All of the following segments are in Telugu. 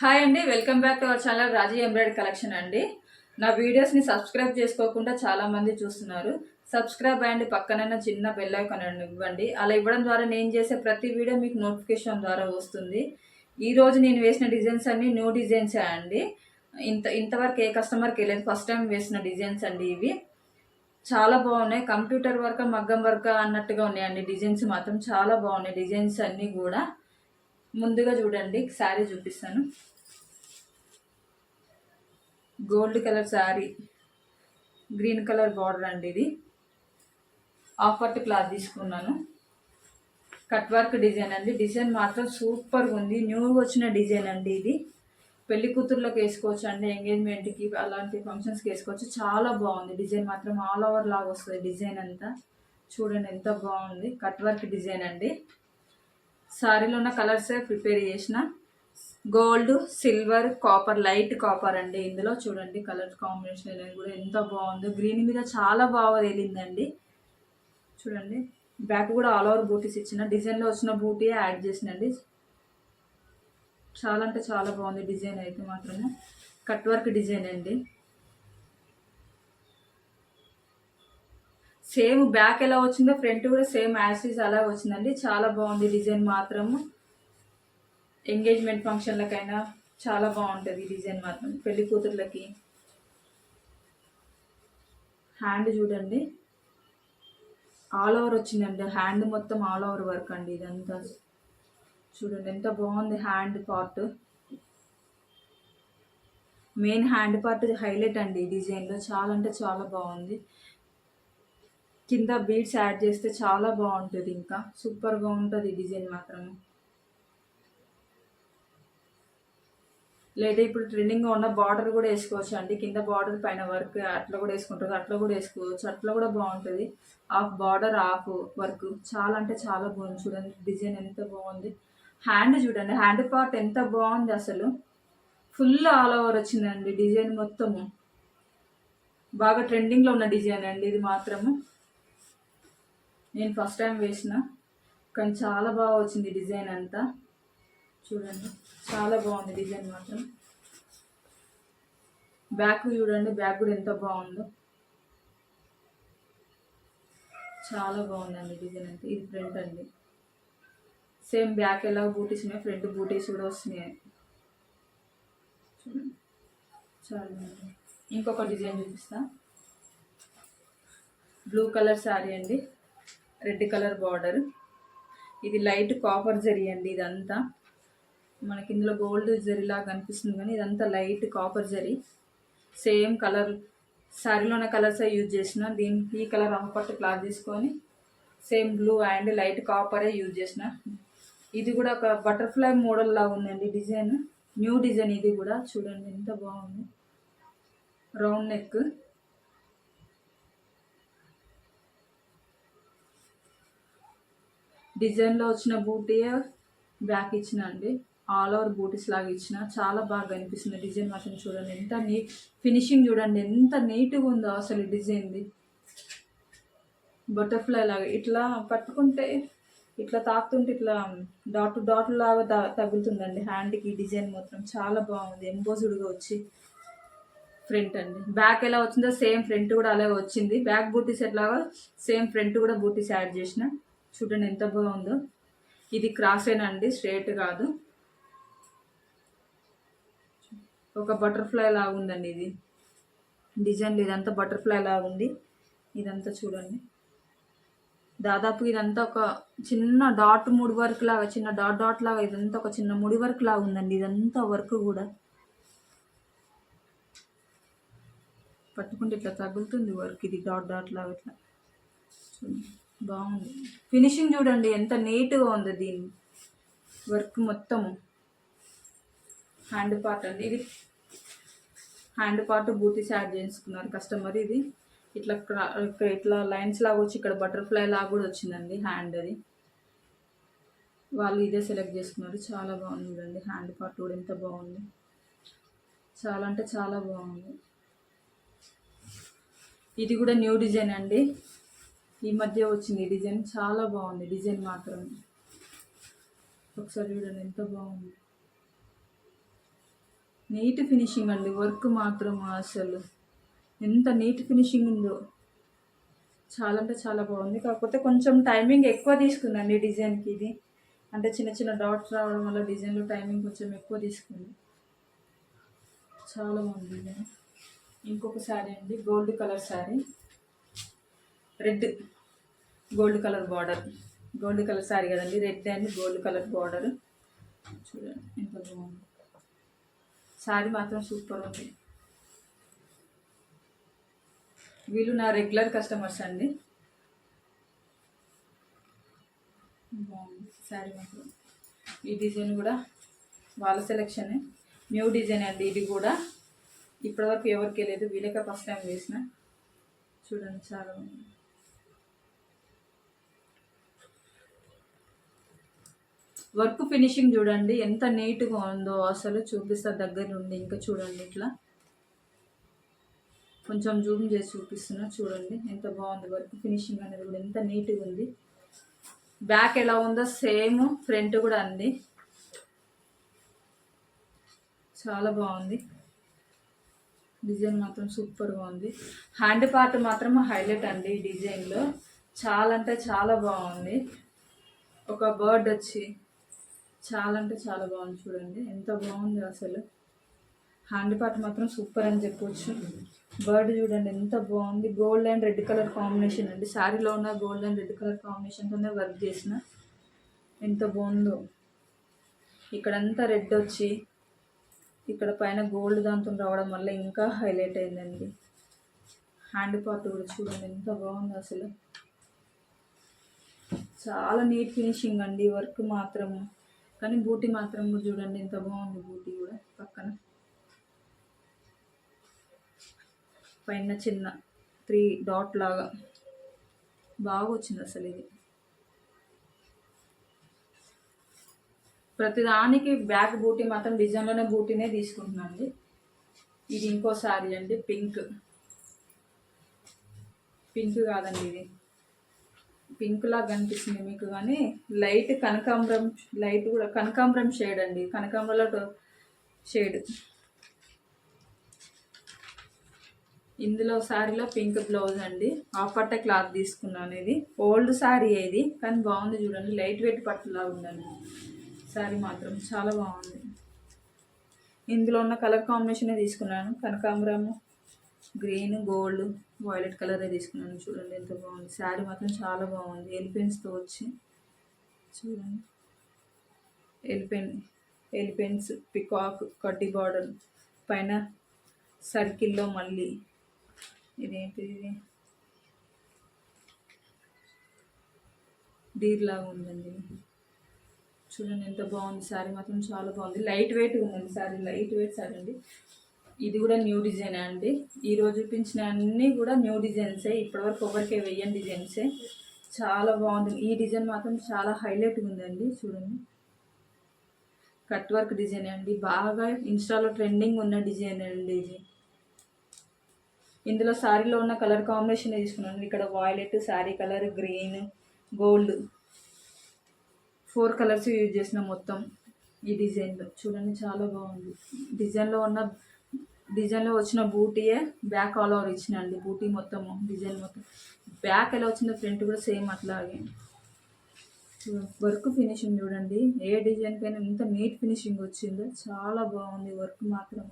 హాయ్ అండి, welcome back to our channel Raji embroidery collection అండి. నా వీడియోస్ని సబ్స్క్రైబ్ చేసుకోకుండా చాలామంది చూస్తున్నారు. సబ్స్క్రైబ్ అండ్ పక్కనైనా చిన్న బెల్ ఐకాన్ ఇవ్వండి. అలా ఇవ్వడం ద్వారా నేను చేసే ప్రతి వీడియో మీకు నోటిఫికేషన్ ద్వారా వస్తుంది. ఈరోజు నేను వేసిన డిజైన్స్ అన్ని న్యూ డిజైన్సే అండి. ఇంతవరకు ఏ కస్టమర్కి వెళ్ళలేదు, ఫస్ట్ టైం వేసిన డిజైన్స్ అండి ఇవి. చాలా బాగున్నాయి. కంప్యూటర్ వర్క్, మగ్గం వర్క్ అన్నట్టుగా ఉన్నాయండి. డిజైన్స్ మాత్రం చాలా బాగున్నాయి. డిజైన్స్ అన్నీ కూడా ముందుగా చూడండి, శారీ చూపిస్తాను. Gold colour sari, green colour border అండి. ఇది ఆఫర్ట్ క్లాత్ తీసుకున్నాను. కట్ వర్క్ డిజైన్ అండి. డిజైన్ మాత్రం సూపర్గా ఉంది. న్యూగా వచ్చిన డిజైన్ అండి ఇది. పెళ్లి కూతుర్లకు వేసుకోవచ్చు అండి, ఎంగేజ్మెంట్కి అలాంటి ఫంక్షన్స్కి వేసుకోవచ్చు. చాలా బాగుంది. డిజైన్ మాత్రం ఆల్ ఓవర్ లాగా వస్తుంది. డిజైన్ అంతా చూడండి ఎంత బాగుంది. కట్ వర్క్ డిజైన్ అండి. శారీలో ఉన్న కలర్సే ప్రిపేర్ చేసిన. Gold, silver, copper, light copper అండి. ఇందులో చూడండి కలర్ కాంబినేషన్ అనేది కూడా ఎంత బాగుందో. గ్రీన్ మీద చాలా బాగా తేలిందండి. చూడండి బ్యాక్ కూడా ఆల్ ఓవర్ బూటీస్ ఇచ్చిన. డిజైన్లో వచ్చిన బూటీ యాడ్ చేసినండి. చాలా అంటే చాలా బాగుంది డిజైన్ అయితే మాత్రము. కట్ వర్క్ డిజైన్ అండి. సేమ్ బ్యాక్ ఎలా వచ్చిందో ఫ్రంట్ కూడా సేమ్ యాసిస్ అలా వచ్చిందండి. చాలా బాగుంది డిజైన్ మాత్రము. ఎంగేజ్మెంట్ ఫంక్షన్లకైనా చాలా బాగుంటుంది డిజైన్ మాత్రం. పెళ్లి కూతుర్లకి. హ్యాండ్ చూడండి ఆల్ ఓవర్ వచ్చిందండి. హ్యాండ్ మొత్తం ఆల్ ఓవర్ వర్క్ అండి. ఇదంతా చూడండి ఎంత బాగుంది. Hand part, main hand part highlight అండి ఈ డిజైన్లో. చాలా అంటే చాలా బాగుంది. కింద బీడ్స్ యాడ్ చేస్తే చాలా బాగుంటుంది. ఇంకా సూపర్గా ఉంటుంది డిజైన్ మాత్రం. లేదా ఇప్పుడు ట్రెండింగ్గా ఉన్న బార్డర్ కూడా వేసుకోవచ్చు అండి. కింద బార్డర్ పైన వర్క్ అట్లా కూడా వేసుకుంటారు. అట్లా కూడా వేసుకోవచ్చు. అట్లా కూడా బాగుంటుంది. హాఫ్ బార్డర్ హాఫ్ వర్క్ చాలా అంటే చాలా బాగుంది. చూడండి డిజైన్ ఎంత బాగుంది. హ్యాండ్ చూడండి, హ్యాండ్ పార్ట్ ఎంత బాగుంది అసలు. ఫుల్ ఆల్ ఓవర్ వచ్చిందండి డిజైన్ మొత్తము. బాగా ట్రెండింగ్లో ఉన్న డిజైన్ అండి ఇది మాత్రము. నేను ఫస్ట్ టైం వేసిన, కానీ చాలా బాగా వచ్చింది డిజైన్ అంతా. చూడండి చాలా బాగుంది డిజైన్ మాత్రం. బ్యాక్ చూడండి, బ్యాక్ కూడా ఎంత బాగుందో. చాలా బాగుందండి డిజైన్ అంటే. ఇది ఫ్రంట్ అండి. సేమ్ బ్యాక్ ఎలా బూటీస్ ఉన్నాయి, ఫ్రంట్ బూటీస్ కూడా వస్తున్నాయి. చూడండి చాలా బాగుంది. ఇంకొక డిజైన్ చూపిస్తా. బ్లూ కలర్ శారీ అండి, రెడ్ కలర్ బార్డర్. ఇది లైట్ కాపర్ జరీ అండి. ఇదంతా మనకి ఇందులో గోల్డ్ జరీలా కనిపిస్తుంది, కానీ ఇదంతా light copper zari. Same colour శారీలో ఉన్న కలర్సే యూజ్ చేసిన. దీనికి ఈ కలర్ పట్టు క్లాత్ తీసుకొని సేమ్ బ్లూ అండ్ లైట్ కాపరే యూజ్ చేసిన. ఇది కూడా ఒక బటర్ఫ్లై మోడల్ లాగా ఉందండి డిజైన్. న్యూ డిజైన్ ఇది కూడా. చూడండి ఎంత బాగుంది. రౌండ్ నెక్, డిజైన్లో వచ్చిన బూటీ బ్యాక్ ఇచ్చిన అండి. ఆల్ ఓవర్ బూటీస్ లాగా ఇచ్చిన. చాలా బాగా కనిపిస్తుంది డిజైన్ మాత్రం. చూడండి ఎంత నీట్ ఫినిషింగ్, చూడండి ఎంత నీట్గా ఉందో అసలు డిజైన్ది. బటర్ఫ్లై లాగా ఇట్లా పట్టుకుంటే, ఇట్లా తాకుతుంటే ఇట్లా డాట్ లాగా తగులుతుందండి హ్యాండ్కి. డిజైన్ మాత్రం చాలా బాగుంది. ఎంబోజ్డ్గా వచ్చి ఫ్రంట్ అండి. బ్యాక్ ఎలా వచ్చిందో సేమ్ ఫ్రంట్ కూడా అలాగే వచ్చింది. బ్యాక్ బూటీస్ ఎట్లాగో సేమ్ ఫ్రంట్ కూడా బూటీస్ యాడ్ చేసిన. చూడండి ఎంత బాగుందో. ఇది క్రాసేనండి, స్ట్రైట్ కాదు. ఒక బటర్ఫ్లై లాగా ఉందండి ఇది డిజైన్. ఇదంతా బటర్ఫ్లై లాగా ఉంది. ఇదంతా చూడండి దాదాపు ఇదంతా ఒక చిన్న డాట్ ముడి వర్క్ లాగా, చిన్న డాట్ లాగా. ఇదంతా ఒక చిన్న ముడి వర్క్ లాగా ఉందండి. ఇదంతా వర్క్ కూడా పట్టుకుంటే ఇట్లా తగులుతుంది వర్క్. ఇది డాట్ లాగా ఇట్లా బాగుంది. ఫినిషింగ్ చూడండి ఎంత నీట్గా ఉంది దీని వర్క్ మొత్తము. హ్యాండ్ పార్ట్ అండి ఇది. హ్యాండ్ పార్ట్ బూటీస్ యాడ్ చేసుకున్నారు కస్టమర్. ఇది ఇట్లా ఇట్లా లైన్స్ లాగా వచ్చి ఇక్కడ బటర్ఫ్లై లాగా కూడా వచ్చిందండి హ్యాండ్. అది వాళ్ళు ఇదే సెలెక్ట్ చేసుకున్నారు. చాలా బాగుంది చూడండి. హ్యాండ్ పార్ట్ కూడా ఎంత బాగుంది. చాలా అంటే చాలా బాగుంది. ఇది కూడా న్యూ డిజైన్ అండి. ఈ మధ్య వచ్చింది డిజైన్. చాలా బాగుంది డిజైన్ మాత్రం. ఒకసారి చూడండి ఎంత బాగుంది. నీట్ ఫినిషింగ్ అండి, వర్క్ మాత్రం అసలు ఎంత నీట్ ఫినిషింగ్ ఉందో, చాలా అంటే చాలా బాగుంది. కాకపోతే కొంచెం టైమింగ్ ఎక్కువ తీసుకుందండి డిజైన్కి ఇది, అంటే చిన్న చిన్న డాట్స్ రావడం వల్ల డిజైన్లో టైమింగ్ కొంచెం ఎక్కువ తీసుకుంది. చాలా బాగుంది డిజైన్. ఇంకొక శారీ అండి, gold colour sari, red gold colour border, gold colour sari కదండి, red and gold colour border. చూడండి ఎంత బాగుంది, శారీ మాత్రం సూపర్ ఉంది. వీళ్ళు నా రెగ్యులర్ కస్టమర్స్ అండి. బాగుంది శారీ మాత్రం. ఈ డిజైన్ కూడా వాళ్ళ సెలెక్షనే, న్యూ డిజైన్ అండి ఇది కూడా, ఇప్పటివరకు ఎవరికి లేదు, వీళ్ళకే ఫస్ట్ టైం వేసిన. చూడండి చాలా బాగుంది. వర్క్ ఫినిషింగ్ చూడండి ఎంత నీట్గా ఉందో, అసలు చూపిస్తా దగ్గర నుండి. ఇంకా చూడండి ఇట్లా కొంచెం జూమ్ చేసి చూపిస్తున్నా, చూడండి ఎంత బాగుంది వర్క్ ఫినిషింగ్ అనేది కూడా, ఎంత నీట్గా ఉంది. బ్యాక్ ఎలా ఉందో సేమ్ ఫ్రంట్ కూడా అండి, చాలా బాగుంది. డిజైన్ మాత్రం సూపర్గా ఉంది. హ్యాండ్ పార్ట్ మాత్రం హైలైట్ అండి ఈ డిజైన్లో, చాలా అంటే చాలా బాగుంది. ఒక బర్డ్ వచ్చి చాలా అంటే చాలా బాగుంది. చూడండి ఎంత బాగుంది అసలు, హ్యాండ్ పార్ట్ మాత్రం సూపర్ అని చెప్పొచ్చు. బర్డ్ చూడండి ఎంత బాగుంది, gold and red colour combination అండి, శారీలో ఉన్న గోల్డ్ అండ్ రెడ్ కలర్ కాంబినేషన్తోనే వర్క్ చేసిన, ఎంత బాగుందో. ఇక్కడంతా రెడ్ వచ్చి ఇక్కడ పైన గోల్డ్ దాంతో రావడం వల్ల ఇంకా హైలైట్ అయిందండి. హ్యాండ్ పార్ట్ కూడా చూడండి ఎంత బాగుంది అసలు, చాలా నీట్ ఫినిషింగ్ అండి వర్క్ మాత్రము. కానీ బూటీ మాత్రం కూడా చూడండి ఎంత బాగుంది, బూటీ కూడా పక్కన పైన చిన్న 3 డాట్ లాగా బాగా వచ్చింది అసలు. ఇది ప్రతిదానికి బ్యాక్ బూటీ మాత్రం డిజైన్లోనే బూటీనే తీసుకుంటున్నాను. ఇది ఇంకో శారీ అండి, పింక్ కాదండి, ఇది పింక్ లాగా కనిపిస్తుంది మీకు, కానీ లైట్ కనకాంబరం, లైట్ కూడా కనకాంబరం షేడ్ అండి, కనకాంబరంలో షేడ్. ఇందులో శారీలో పింక్ బ్లౌజ్ అండి, హాఫ్ పట్ట క్లాత్ తీసుకున్నాను. ఇది ఓల్డ్ శారీ ఇది, కానీ బాగుంది చూడండి, లైట్ వెయిట్ పట్టులాగా ఉందండి శారీ మాత్రం, చాలా బాగుంది. ఇందులో ఉన్న కలర్ కాంబినేషనే తీసుకున్నాను, కనకాంబరము, గ్రీన్, గోల్డ్, వైలెట్ కలరే తీసుకున్నాను. చూడండి ఎంత బాగుంది, శారీ మాత్రం చాలా బాగుంది. ఎలిఫెంట్స్తో వచ్చి చూడండి, ఎలిఫెంట్స్, పికాక్, కడ్డీ బార్డర్, పైన సర్కిల్లో మళ్ళీ ఇదేంటిది డీర్ లాగా ఉందండి. చూడండి ఎంత బాగుంది, శారీ మాత్రం చాలా బాగుంది. లైట్ వెయిట్ ఉందండి శారీ, లైట్ వెయిట్ శారీ అండి. ఇది కూడా న్యూ డిజైన్ అండి, ఈరోజు చూపించిన అన్నీ కూడా న్యూ డిజైన్సే, ఇప్పటివరకు ఎవరికే వెయ్యని డిజైన్సే. చాలా బాగుంది, ఈ డిజైన్ మాత్రం చాలా హైలైట్గా ఉందండి. చూడండి కట్ వర్క్ డిజైన్ అండి, బాగా ఇన్స్టాలో ట్రెండింగ్ ఉన్న డిజైన్ అండి ఇది. ఇందులో శారీలో ఉన్న కలర్ కాంబినేషన్ తీసుకున్నాను. ఇక్కడ violet, sari colour, green, gold, 4 colours use చేసిన మొత్తం ఈ డిజైన్లో. చూడండి చాలా బాగుంది. డిజైన్లో వచ్చిన బూటీయే బ్యాక్ ఆల్ ఓవర్ ఇచ్చినండి, బూటీ మొత్తం డిజైన్ మొత్తం. బ్యాక్ ఎలా వచ్చిందో ఫ్రంట్ కూడా సేమ్ అట్లాగే. వర్క్ ఫినిషింగ్ చూడండి, ఏ డిజైన్ కైనా ఎంత నీట్ ఫినిషింగ్ వచ్చిందో, చాలా బాగుంది వర్క్ మాత్రం.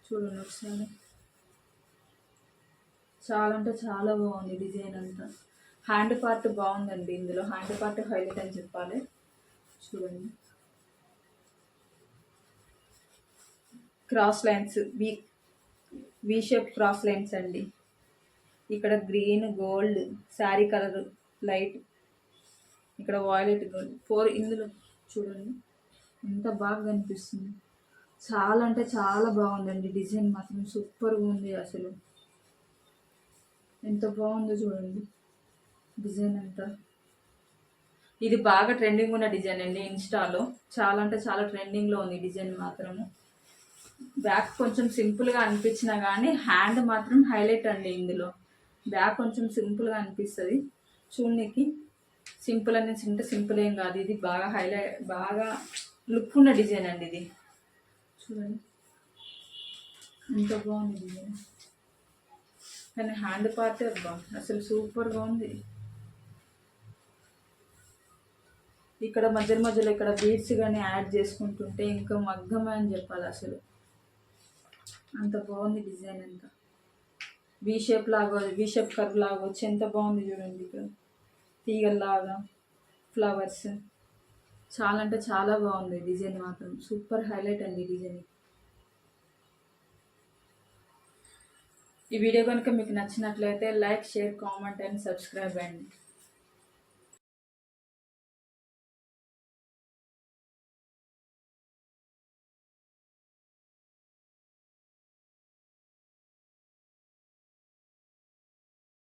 చూడండి ఒకసారి, చాలా అంటే చాలా బాగుంది డిజైన్ అంతా. హ్యాండ్ పార్ట్ బాగుందండి, ఇందులో హ్యాండ్ పార్ట్ హైలైట్ అని చెప్పాలి. చూడండి cross lines, V shape cross lines అండి. ఇక్కడ green, gold, sari colour light, ఇక్కడ వాయిలెట్, గోల్డ్, 4 ఇందులో చూడండి ఎంత బాగా కనిపిస్తుంది. చాలా అంటే చాలా బాగుందండి డిజైన్ మాత్రం, సూపర్గా ఉంది అసలు, ఎంత బాగుందో చూడండి డిజైన్ అంతా. ఇది బాగా ట్రెండింగ్ ఉన్న డిజైన్ అండి ఇన్స్టాలో, చాలా అంటే చాలా ట్రెండింగ్లో ఉంది డిజైన్ మాత్రము. బ్యాక్ కొంచెం సింపుల్గా అనిపించినా కానీ హ్యాండ్ మాత్రం హైలైట్ అండి. ఇందులో బ్యాక్ కొంచెం సింపుల్గా అనిపిస్తుంది చూడడానికి, సింపుల్ అనేసి ఉంటే సింపుల్ ఏం కాదు, ఇది బాగా హైలైట్, బాగా లుక్ ఉన్న డిజైన్ అండి ఇది. చూడండి ఎంత బాగుంది డిజైన్. కానీ హ్యాండ్ పార్ట్ అబ్బా అసలు సూపర్గా ఉంది. ఇక్కడ మధ్య మధ్యలో ఇక్కడ బీడ్స్ కానీ యాడ్ చేసుకుంటుంటే ఇంకా మగ్గమే అని చెప్పాలి. అసలు అంత బాగుంది డిజైన్. అంతా వీ షేప్ లాగా, వీ షేప్ కర్వ్ లాగా వచ్చి ఎంత బాగుంది చూడండి. ఇక్కడ తీగల్లాగా ఫ్లవర్స్ చాలా అంటే చాలా బాగుంది డిజైన్. మాత్రం సూపర్ హైలైట్ అండి డిజైన్. ఈ వీడియో కనుక మీకు నచ్చినట్లయితే like, share, comment and subscribe అండి.